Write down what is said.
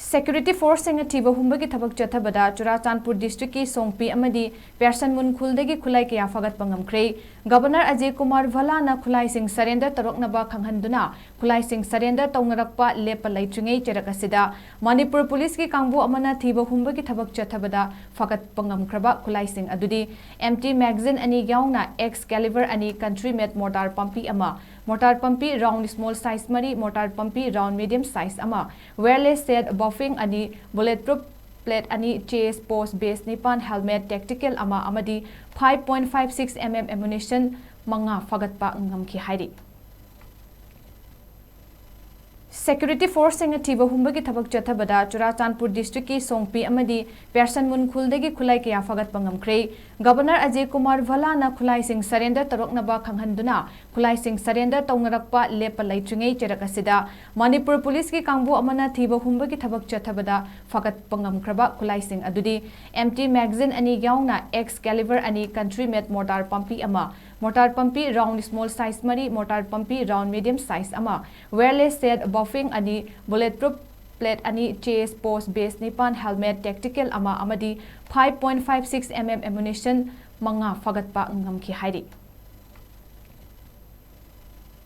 Security Force singa THIBA HUMBAGI THABAK CHATTHABADA Churachandpur District ki Songpi Amadi Pearsonmun Khul Dagi Khutlai kaya Phagatpa Ngamkhre Governor Ajay Kumar Valana Khulai Sing surrender taroknaba khanghanduna Khulai Sing surrender tawngarakpa lepa laitringai cherakasida Manipur Police ki kangbu amana THIBA HUMBAGI THABAK CHATTHABADA Phagatpa Ngamkhraba Khulai Sing adudi MT magazine ani yaungna X caliber ani country made mortar pumpi ama mortar pumpi round small size mari mortar pumpi round medium size ama wireless set buffing ani bulletproof plate ani chase post base nipan helmet tactical ama amadi 5.56 mm ammunition manga Phagatpa Ngamkhre hairi Security Force singa THIBA HUMBAGI THABAK CHATTHABADA Churachandpur District ki Songpi Amadi Pearsonmun Khul Dagi Khutlai kaya Phagatpa Ngamkhre Governor Ajay Kumar Valana Khulai Sing surrender taroknaba khanghanduna Khulai Sing surrender tawngarakpa lepa laitringai cherakasida Manipur Police ki kangbu amana THIBA HUMBAGI THABAK CHATTHABADA Phagatpa Ngamkhraba Khulai Sing adudi MT magazine ani yaungna X caliber ani country made mortar pumpi ama mortar pumpi round small size mari mortar pumpi round medium size ama wireless set buffing ani bulletproof plate ani chase post base nipan helmet tactical ama amadi 5.56 mm ammunition manga Phagatpa Ngamkhre hairi